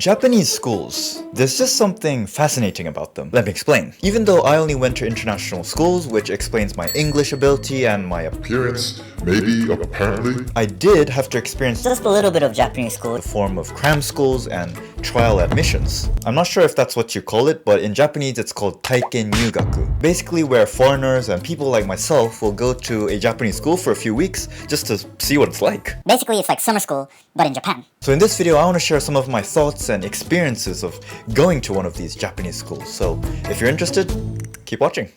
Japanese schools, there's just something fascinating about them. Let me explain. Even though I only went to international schools, which explains my English ability and my appearance, maybe, apparently, I did have to experience just a little bit of Japanese school. the form of cram schools and trial admissions. I'm not sure if that's what you call it, but in Japanese it's called taiken nyugaku. Basically where foreigners and people like myself will go to a Japanese school for a few weeks just to see what it's like. Basically it's like summer school, but in Japan. So in this video I want to share some of my thoughts and experiences of going to one of these Japanese schools. So if you're interested, keep watching.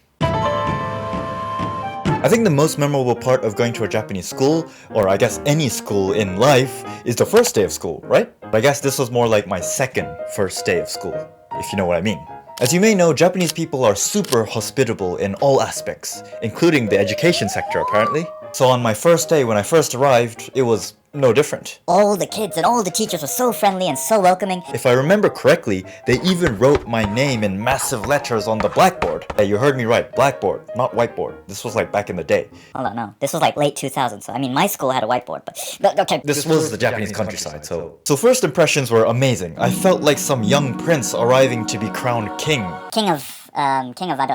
I think the most memorable part of going to a Japanese school, or I guess any school in life, is the first day of school, right? But I guess this was more like my second first day of school, if you know what I mean. As you may know, Japanese people are super hospitable in all aspects, including the education sector apparently. So on my first day when I first arrived, it was no different. All the kids and all the teachers were so friendly and so welcoming. If I remember correctly, they even wrote my name in massive letters on the blackboard. Yeah, you heard me right, blackboard, not whiteboard. This was like back in the day. Hold on, no. This was like late 2000s, so I mean my school had a whiteboard, but okay. This was the Japanese countryside, so first impressions were amazing. I felt like some young prince arriving to be crowned king. King of I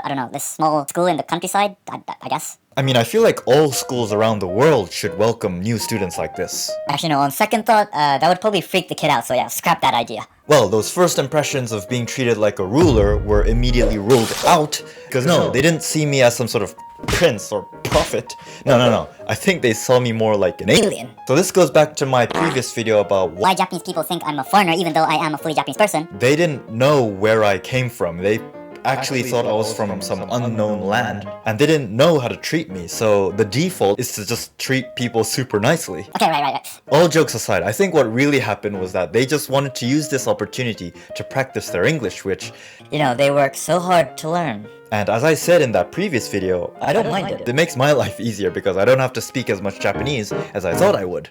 don't know, this small school in the countryside, I guess. I mean, I feel like all schools around the world should welcome new students like this. Actually, no, on second thought, that would probably freak the kid out, so yeah, scrap that idea. Well, those first impressions of being treated like a ruler were immediately ruled out, because no, they didn't see me as some sort of prince or prophet. No. I think they saw me more like an alien. So this goes back to my previous video about why Japanese people think I'm a foreigner even though I am a fully Japanese person. They didn't know where I came from. They actually thought I was from some unknown land, and they didn't know how to treat me, so the default is to just treat people super nicely. Okay, right. All jokes aside, I think what really happened was that they just wanted to use this opportunity to practice their English, which, you know, they work so hard to learn. And as I said in that previous video, I don't mind it. It makes my life easier because I don't have to speak as much Japanese as I thought I would.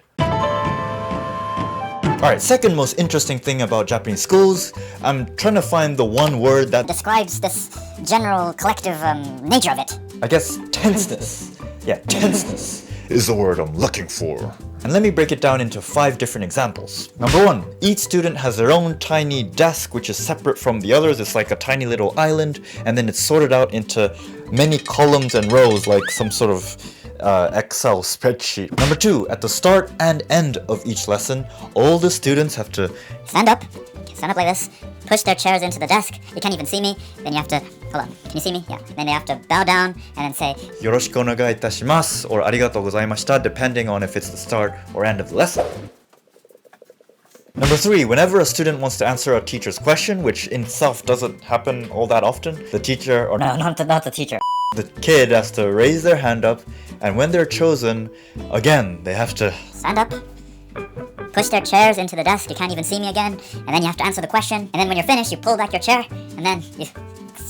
Alright, second most interesting thing about Japanese schools, I'm trying to find the one word that describes this general collective nature of it. I guess tenseness. Yeah, tenseness is the word I'm looking for. And let me break it down into 5 different examples. Number 1, each student has their own tiny desk which is separate from the others. It's like a tiny little island, and then it's sorted out into many columns and rows like some sort of Excel spreadsheet. Number 2, at the start and end of each lesson, all the students have to stand up like this, push their chairs into the desk. You can't even see me. Then you have to, hold on, can you see me? Yeah. Then they have to bow down and then say, Yoroshiku onegai itashimasu or arigatou gozaimashita, depending on if it's the start or end of the lesson. Number 3, whenever a student wants to answer a teacher's question, which in itself doesn't happen all that often, the teacher or no, not the teacher. The kid has to raise their hand up, and when they're chosen, again, they have to stand up, push their chairs into the desk. You can't even see me again, and then you have to answer the question, and then when you're finished, you pull back your chair, and then you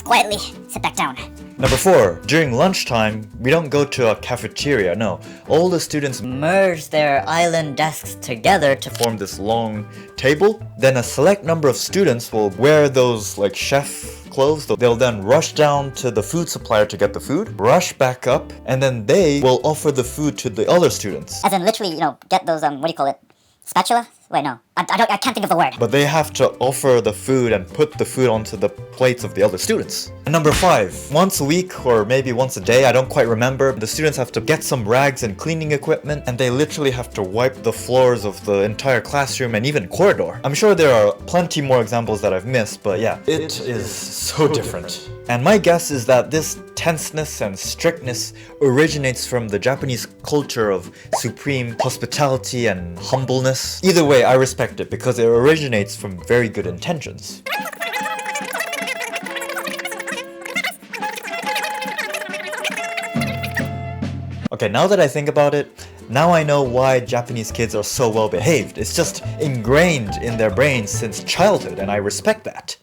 quietly sit back down. Number 4, during lunchtime, we don't go to a cafeteria, no. All the students merge their island desks together to form this long table. Then a select number of students will wear those like chef clothes. They'll then rush down to the food supplier to get the food, rush back up, and then they will offer the food to the other students. As in literally, you know, get those, what do you call it? Spatula? Wait, no. I can't think of the word. But they have to offer the food and put the food onto the plates of the other students. And number 5, once a week or maybe once a day, I don't quite remember, the students have to get some rags and cleaning equipment, and they literally have to wipe the floors of the entire classroom and even corridor. I'm sure there are plenty more examples that I've missed, but yeah, it is so different. And my guess is that this tenseness and strictness originates from the Japanese culture of supreme hospitality and humbleness. Either way, I respect it because it originates from very good intentions. Okay, now that I think about it, now I know why Japanese kids are so well behaved. It's just ingrained in their brains since childhood, and I respect that.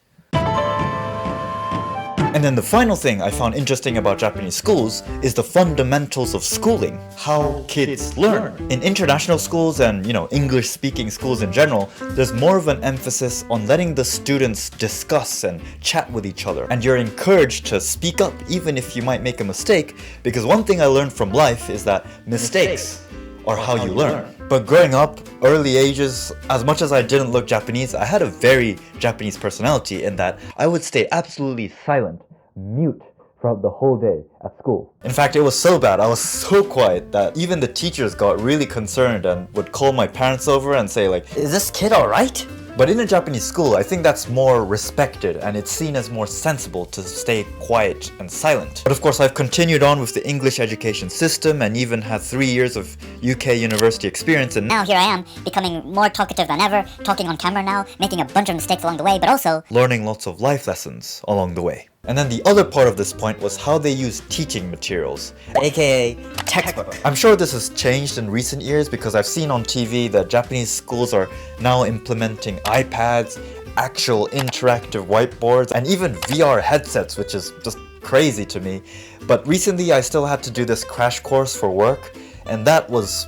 And then the final thing I found interesting about Japanese schools is the fundamentals of schooling, how kids learn. In international schools and, English-speaking schools in general, there's more of an emphasis on letting the students discuss and chat with each other. And you're encouraged to speak up even if you might make a mistake, because one thing I learned from life is that mistakes are how you learn. But growing up, early ages, as much as I didn't look Japanese, I had a very Japanese personality in that I would stay absolutely silent, mute, throughout the whole day at school. In fact, it was so bad, I was so quiet that even the teachers got really concerned and would call my parents over and say like, "Is this kid alright?" But in a Japanese school, I think that's more respected and it's seen as more sensible to stay quiet and silent. But of course, I've continued on with the English education system and even had 3 years of UK university experience, and Now here I am, becoming more talkative than ever, talking on camera now, making a bunch of mistakes along the way, but also learning lots of life lessons along the way. And then the other part of this point was how they use teaching materials, aka textbook. I'm sure this has changed in recent years because I've seen on TV that Japanese schools are now implementing iPads, actual interactive whiteboards, and even VR headsets, which is just crazy to me. But recently I still had to do this crash course for work, and that was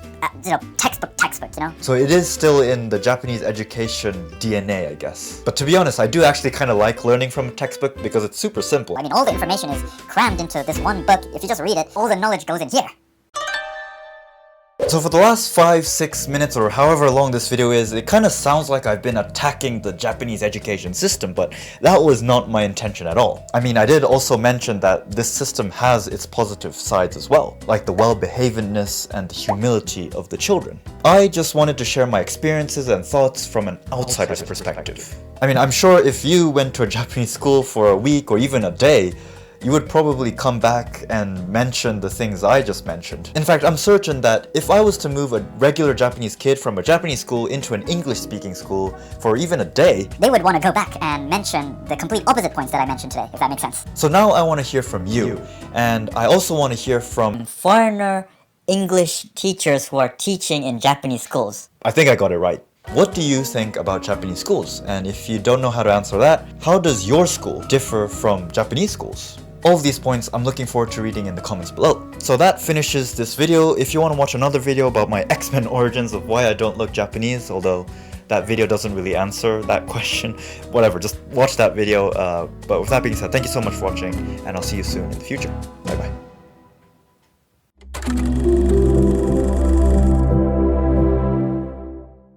textbook, So it is still in the Japanese education DNA, I guess. But to be honest, I do actually kind of like learning from a textbook because it's super simple. I mean, all the information is crammed into this one book. If you just read it, all the knowledge goes in here. So for the last 5-6 minutes or however long this video is, it kind of sounds like I've been attacking the Japanese education system, but that was not my intention at all. I mean, I did also mention that this system has its positive sides as well, like the well-behavedness and the humility of the children. I just wanted to share my experiences and thoughts from an outsider's perspective. I mean, I'm sure if you went to a Japanese school for a week or even a day, you would probably come back and mention the things I just mentioned. In fact, I'm certain that if I was to move a regular Japanese kid from a Japanese school into an English-speaking school for even a day, they would want to go back and mention the complete opposite points that I mentioned today, if that makes sense. So now I want to hear from you, and I also want to hear from foreigner English teachers who are teaching in Japanese schools. I think I got it right. What do you think about Japanese schools? And if you don't know how to answer that, how does your school differ from Japanese schools? All of these points I'm looking forward to reading in the comments below. So that finishes this video. If you want to watch another video about my X-Men origins of why I don't look Japanese, although that video doesn't really answer that question, whatever, just watch that video. But with that being said, thank you so much for watching, and I'll see you soon in the future. Bye bye.